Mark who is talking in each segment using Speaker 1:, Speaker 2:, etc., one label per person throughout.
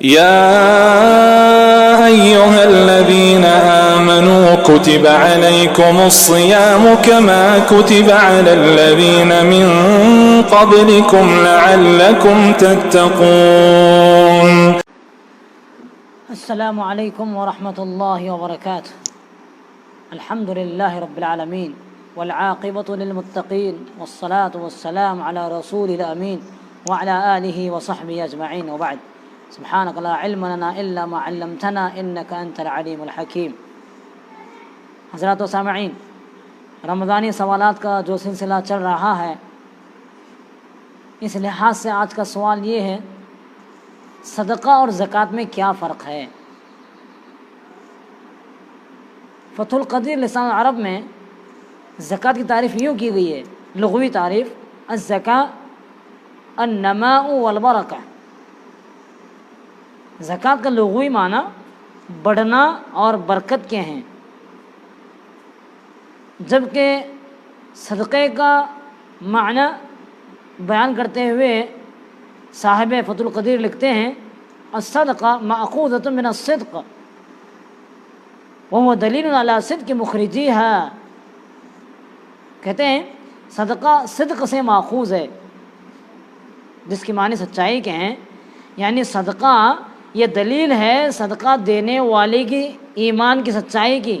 Speaker 1: يا أيها الذين آمنوا كتب عليكم الصيام كما كتب على الذين من قبلكم لعلكم تتقون.
Speaker 2: السلام عليكم ورحمة الله وبركاته. الحمد لله رب العالمين والعاقبة للمتقين والصلاة والسلام على رسول الأمين وعلى آله وصحبه أجمعين، وبعد. سبحانك لا علم لنا إلا ما علمتنا إنك أنت العليم الحكیم۔ حضرات و سامعین، رمضانی سوالات کا جو سلسلہ چل رہا ہے، اس لحاظ سے آج کا سوال یہ ہے، صدقہ اور زکوٰۃ میں کیا فرق ہے؟ فتح القدیر لسان عرب میں زکوٰۃ کی تعریف یوں کی گئی ہے، لغوی تعریف: الزکاة النماء والبرکہ۔ زکوٰۃ کا لغوی معنی بڑھنا اور برکت کے ہیں، جبکہ صدقے کا معنی بیان کرتے ہوئے صاحب فتح القدیر لکھتے ہیں: الصدقہ مأخوذۃ من الصدق وهو دلیل علی صدق مخرجیہا۔ کہتے ہیں صدقہ صدق سے ماخوذ ہے، جس کی معنی سچائی کے ہیں، یعنی صدقہ یہ دلیل ہے صدقہ دینے والے کی ایمان کی سچائی کی،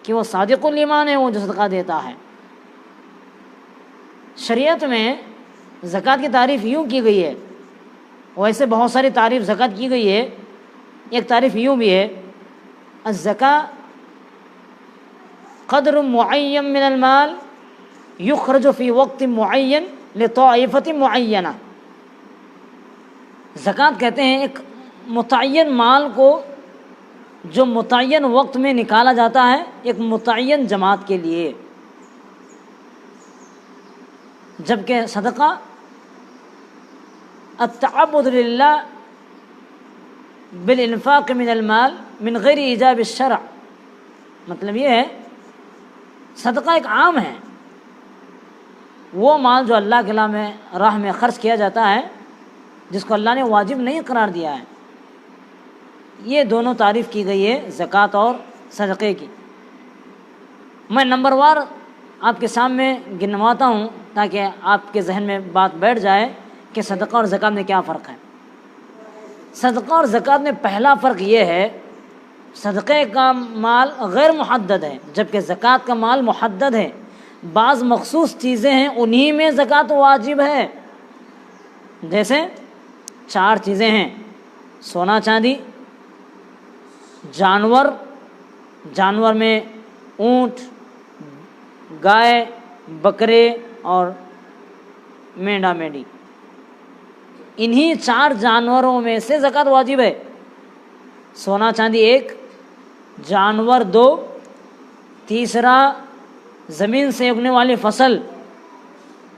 Speaker 2: کہ وہ صادق الایمان ہے، وہ جو صدقہ دیتا ہے۔ شریعت میں زکوٰۃ کی تعریف یوں کی گئی ہے، ویسے بہت ساری تعریف زکوٰۃ کی گئی ہے۔ ایک تعریف یوں بھی ہے: الزکاة قدر معین من المال یخرج فی وقت معین لطائفۃ معینہ۔ زکوٰۃ کہتے ہیں ایک متعین مال کو جو متعین وقت میں نکالا جاتا ہے ایک متعین جماعت کے لیے، جبکہ صدقہ التعبد للہ بالانفاق من المال من غیر ایجاب الشرع۔ مطلب یہ ہے صدقہ ایک عام ہے، وہ مال جو اللہ کے راہ میں خرچ کیا جاتا ہے جس کو اللہ نے واجب نہیں قرار دیا ہے۔ یہ دونوں تعریف کی گئی ہے زکوٰۃ اور صدقے کی۔ میں نمبر وار آپ کے سامنے گنواتا ہوں تاکہ آپ کے ذہن میں بات بیٹھ جائے کہ صدقہ اور زکوٰۃ میں کیا فرق ہے۔ صدقہ اور زکوٰۃ میں پہلا فرق یہ ہے، صدقے کا مال غیر محدد ہے، جبکہ زکوٰۃ کا مال محدد ہے۔ بعض مخصوص چیزیں ہیں، انہی میں زکوٰۃ واجب ہے۔ جیسے 4 چیزیں ہیں: سونا چاندی، جانور میں اونٹ، گائے، بکرے اور مینڈا مینڈی۔ انہی 4 جانوروں میں سے زکوٰۃ واجب ہے۔ سونا چاندی 1، جانور 2، تیسرا زمین سے اگنے والی فصل،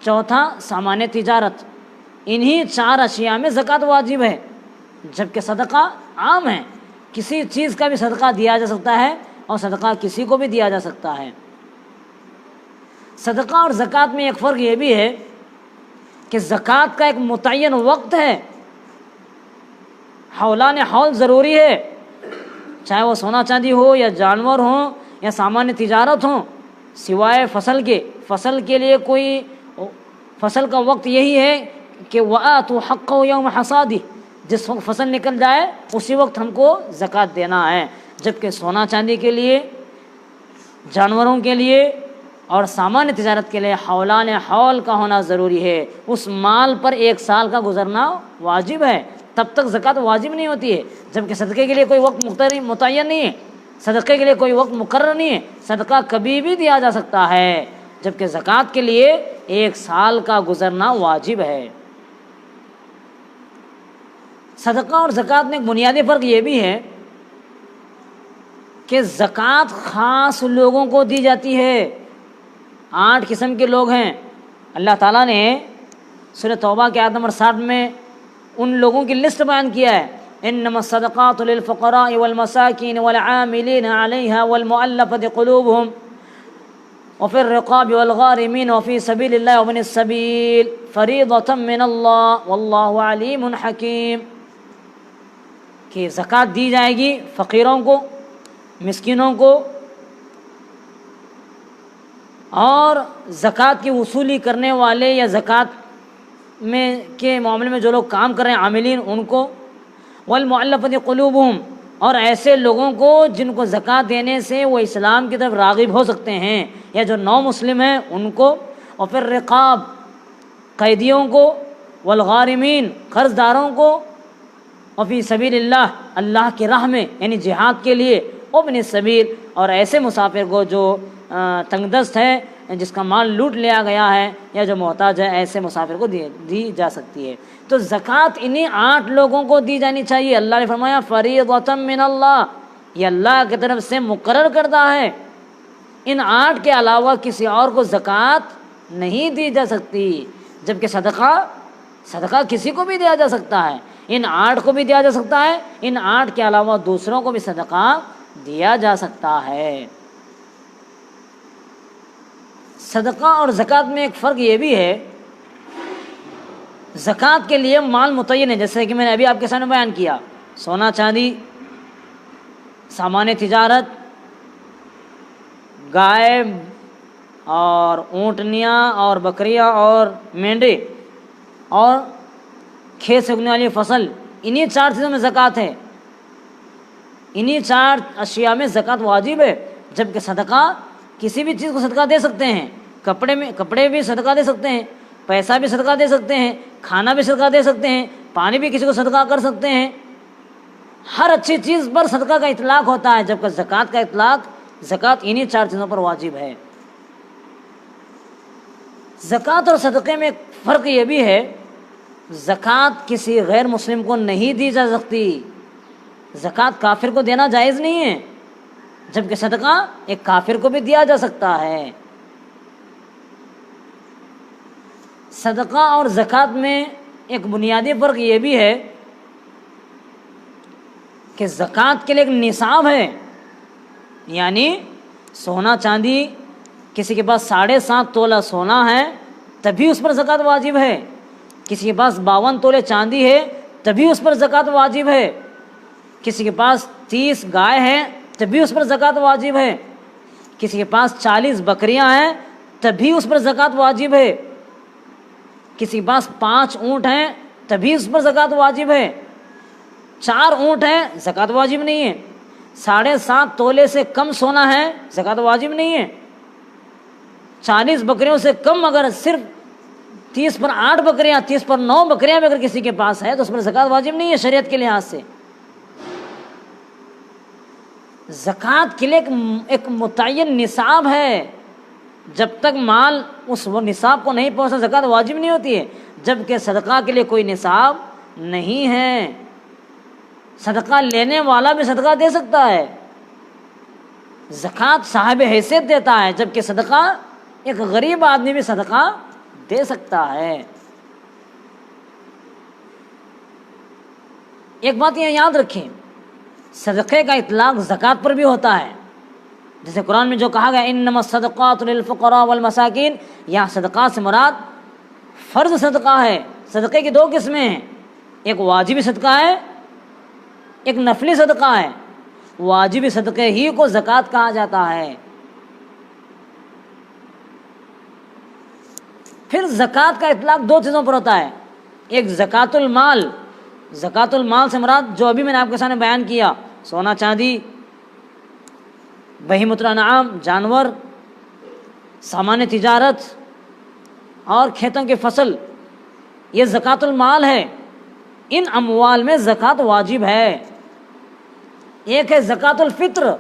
Speaker 2: چوتھا سامان تجارت۔ انہی 4 اشیاء میں زکوٰۃ واجب ہے، جبکہ صدقہ عام ہے، کسی چیز کا بھی صدقہ دیا جا سکتا ہے اور صدقہ کسی کو بھی دیا جا سکتا ہے۔ صدقہ اور زکوٰۃ میں ایک فرق یہ بھی ہے کہ زکوٰۃ کا ایک متعین وقت ہے، حولان حول ضروری ہے، چاہے وہ سونا چاندی ہو یا جانور ہوں یا سامان تجارت ہوں، سوائے فصل کے لیے کوئی فصل کا وقت یہی ہے کہ وَآتُوا حَقَّهُ يَوْمَ حَصَادِهِ، جس وقت فصل نکل جائے اسی وقت ہم کو زکوٰۃ دینا ہے۔ جبکہ سونا چاندی کے لیے، جانوروں کے لیے اور سامان تجارت کے لیے حولان حول کا ہونا ضروری ہے، اس مال پر 1 سال کا گزرنا واجب ہے، تب تک زکوٰۃ واجب نہیں ہوتی ہے۔ جبکہ صدقے کے لیے کوئی وقت متعین نہیں ہے، صدقے کے لیے کوئی وقت مقرر نہیں ہے، صدقہ کبھی بھی دیا جا سکتا ہے، جبکہ زکوٰۃ کے لیے 1 سال کا گزرنا واجب ہے۔ صدقہ اور زکوٰۃ میں ایک بنیادی فرق یہ بھی ہے کہ زکوٰۃ خاص لوگوں کو دی جاتی ہے۔ 8 قسم کے لوگ ہیں۔ اللہ تعالیٰ نے سورہ توبہ کے آیت نمبر 60 میں ان لوگوں کی لسٹ بیان کیا ہے: انما الصدقات للفقراء والمساکین والعاملین علیہا والمؤلفۃ قلوبہم وفی الرقاب والغارمین وفی سبیل اللہ وابن السبیل فریضۃ من اللہ واللہ علیم حکیم۔ کہ زکوٰۃ دی جائے گی فقیروں کو، مسکینوں کو، اور زکوٰۃ کی وصولی کرنے والے یا زکوٰۃ میں کے معاملے میں جو لوگ کام کر رہے ہیں عاملین ان کو، والمؤلفۃ قلوبہم، اور ایسے لوگوں کو جن کو زکوٰۃ دینے سے وہ اسلام کی طرف راغب ہو سکتے ہیں یا جو نو مسلم ہیں ان کو، اور پھر رقاب قیدیوں کو، والغارمین قرض داروں کو، اور فی سبیل اللہ اللہ کی راہ میں یعنی جہاد کے لیے، ابن السبیل، اور ایسے مسافر کو جو تنگ دست ہے جس کا مال لوٹ لیا گیا ہے یا جو محتاج ہے، ایسے مسافر کو دی جا سکتی ہے۔ تو زکوٰۃ انہی 8 لوگوں کو دی جانی چاہیے۔ اللہ نے فرمایا فریضۃ من اللہ، یہ اللہ کی طرف سے مقرر کردہ ہے، ان 8 کے علاوہ کسی اور کو زکوٰۃ نہیں دی جا سکتی، جبکہ صدقہ کسی کو بھی دیا جا سکتا ہے، ان 8 کو بھی دیا جا سکتا ہے، ان 8 کے علاوہ دوسروں کو بھی صدقہ دیا جا سکتا ہے۔ صدقہ اور زکوٰۃ میں ایک فرق یہ بھی ہے، زکوٰۃ کے لیے مال متعین ہے، جیسے کہ میں نے ابھی آپ کے سامنے بیان کیا، سونا چاندی، سامان تجارت، گائے اور اونٹنیاں اور بکریاں اور مینڈے اور کھیت سے اگنے والی فصل، انہی 4 چیزوں میں زکوٰۃ ہے، انہی 4 اشیاء میں زکوٰۃ واجب ہے، جبکہ صدقہ کسی بھی چیز کو صدقہ دے سکتے ہیں، کپڑے بھی صدقہ دے سکتے ہیں، پیسہ بھی صدقہ دے سکتے ہیں، کھانا بھی صدقہ دے سکتے ہیں، پانی بھی کسی کو صدقہ کر سکتے ہیں، ہر اچھی چیز پر صدقہ کا اطلاق ہوتا ہے، جبکہ زکوٰۃ کا اطلاق زکوٰۃ انہی 4 چیزوں پر واجب ہے۔ زکوٰۃ اور صدقے میں ایک فرق یہ بھی ہے، زکوٰۃ کسی غیر مسلم کو نہیں دی جا سکتی، زکوٰۃ کافر کو دینا جائز نہیں ہے، جبکہ صدقہ ایک کافر کو بھی دیا جا سکتا ہے۔ صدقہ اور زکوٰۃ میں ایک بنیادی فرق یہ بھی ہے کہ زکوٰۃ کے لیے ایک نصاب ہے، یعنی سونا چاندی کسی کے پاس 7.5 تولہ سونا ہے تبھی اس پر زکوٰۃ واجب ہے، کسی کے پاس 52 تولے چاندی ہے تبھی اس پر زکوٰۃ واجب ہے، کسی کے پاس 30 گائے ہیں تبھی اس پر زکوٰۃ واجب ہے، کسی کے پاس 40 بکریاں ہیں تبھی اس پر زکوٰۃ واجب ہے، کسی کے پاس 5 اونٹ ہیں تبھی اس پر زکوٰۃ واجب ہے، 4 اونٹ ہیں زکوٰۃ واجب نہیں ہے، 7.5 تولے سے کم سونا ہے زکوٰۃ واجب نہیں ہے، 40 بکریوں سے کم اگر صرف 30 پر 8 بکریاں 30 پر 9 بکریاں بھی اگر کسی کے پاس ہے تو اس پر زکوٰۃ واجب نہیں ہے شریعت کے لحاظ سے۔ زکوٰۃ کے لیے ایک متعین نصاب ہے، جب تک مال اس نصاب کو نہیں پہنچا زکوٰۃ واجب نہیں ہوتی ہے، جبکہ صدقہ کے لیے کوئی نصاب نہیں ہے، صدقہ لینے والا بھی صدقہ دے سکتا ہے، زکوٰۃ صاحب حیثیت دیتا ہے، جبکہ صدقہ ایک غریب آدمی بھی صدقہ دے سکتا ہے۔ ایک بات یہ یاد رکھیں، صدقے کا اطلاق زکوٰۃ پر بھی ہوتا ہے، جیسے قرآن میں جو کہا گیا انما الصدقات للفقراء والمساکین، یہاں صدقات سے مراد فرض صدقہ ہے۔ صدقے کی 2 قسمیں ہیں، ایک واجبی صدقہ ہے، ایک نفلی صدقہ ہے۔ واجبی صدقے ہی کو زکوٰۃ کہا جاتا ہے۔ پھر زکوٰۃ کا اطلاق 2 چیزوں پر ہوتا ہے، ایک زکوٰۃ المال، زکوٰۃ المال سے مراد جو ابھی میں نے آپ کے سامنے بیان کیا، سونا چاندی، بہیمۃ الانعام جانور، سامان تجارت اور کھیتوں کی فصل، یہ زکوٰۃ المال ہے، ان اموال میں زکوٰۃ واجب ہے۔ ایک ہے زکوٰۃ الفطر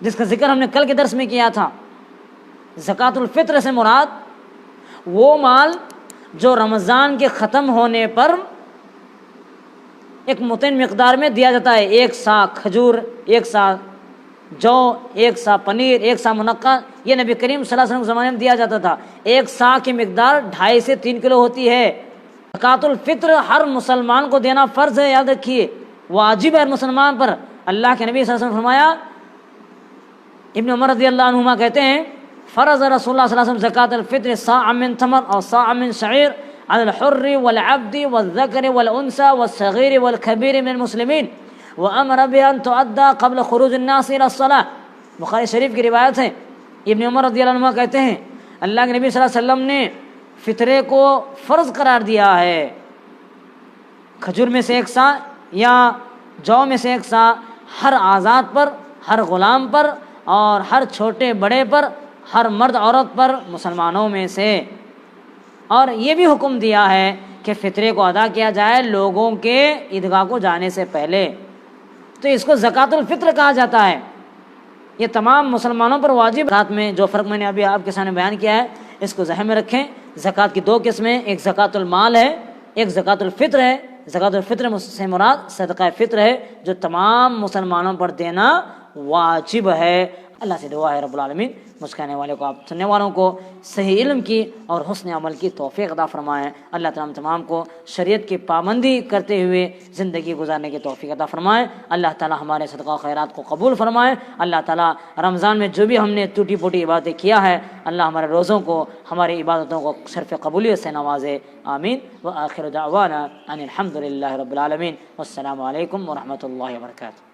Speaker 2: جس کا ذکر ہم نے کل کے درس میں کیا تھا۔ زکوٰۃ الفطر سے مراد وہ مال جو رمضان کے ختم ہونے پر ایک متعین مقدار میں دیا جاتا ہے، 1 سا کھجور، 1 سا جو، 1 سا پنیر، 1 سا منقع، یہ نبی کریم صلی اللہ علیہ وسلم کے زمانے میں دیا جاتا تھا۔ 1 سا کی مقدار 2.5 سے 3 کلو ہوتی ہے۔ زکوٰۃ الفطر ہر مسلمان کو دینا فرض ہے، یاد رکھیے، واجب ہے ہر مسلمان پر۔ اللہ کے نبی صلی اللہ علیہ وسلم نے فرمایا، ابن عمر رضی اللہ عنہما کہتے ہیں، فرض رسول اللہ صلی اللہ علیہ وسلم زکوٰۃ الفطر صاع من تمر اور صاع من شعیر علی الحر والعبد والذکر والانثى والصغیر والکبیر من المسلمین وَأَمَرَ بِأَن تُؤَدَّى قَبْلَ خُرُوجِ النَّاسِ إِلَى الصَّلَاةِ، بخاری شریف کی روایت ہے، ابن عمر رضی اللہ عنہ کہتے ہیں اللہ کے نبی صلی اللہ علیہ وسلم نے فطرے کو فرض قرار دیا ہے، کھجور میں سے 1 سا یا جو میں سے 1 سا ہر آزاد پر، ہر غلام پر، اور ہر چھوٹے بڑے پر، ہر مرد عورت پر مسلمانوں میں سے۔ اور یہ بھی حکم دیا ہے کہ فطرے کو ادا کیا جائے لوگوں کے عیدگاہ کو جانے سے پہلے، تو اس کو زکوٰۃ الفطر کہا جاتا ہے۔ یہ تمام مسلمانوں پر واجب۔ زکوٰۃ میں جو فرق میں نے ابھی آپ کے سامنے بیان کیا ہے اس کو ذہن میں رکھیں۔ زکوٰۃ کی 2 قسمیں، ایک زکوٰۃ المال ہے، ایک زکوٰۃ الفطر ہے۔ زکوٰۃ الفطر سے مراد صدقہ فطر ہے جو تمام مسلمانوں پر دینا واجب ہے۔ اللہ سے دعا ہے رب العالمین مجھ کہنے والے کو، آپ سننے والوں کو صحیح علم کی اور حسن عمل کی توفیق عطا فرمائیں۔ اللہ تعالیٰ ہم تمام کو شریعت کی پابندی کرتے ہوئے زندگی گزارنے کی توفیق عطا فرمائیں۔ اللہ تعالیٰ ہمارے صدقہ و خیرات کو قبول فرمائیں۔ اللہ تعالیٰ رمضان میں جو بھی ہم نے ٹوٹی پھوٹی عبادتیں کیا ہے، اللہ ہمارے روزوں کو، ہماری عبادتوں کو شرف قبولیت سے نوازے، آمین۔ وآخر دعوانا ان الحمد للہ رب العالمین، والسلام علیکم ورحمۃ اللہ وبرکاتہ۔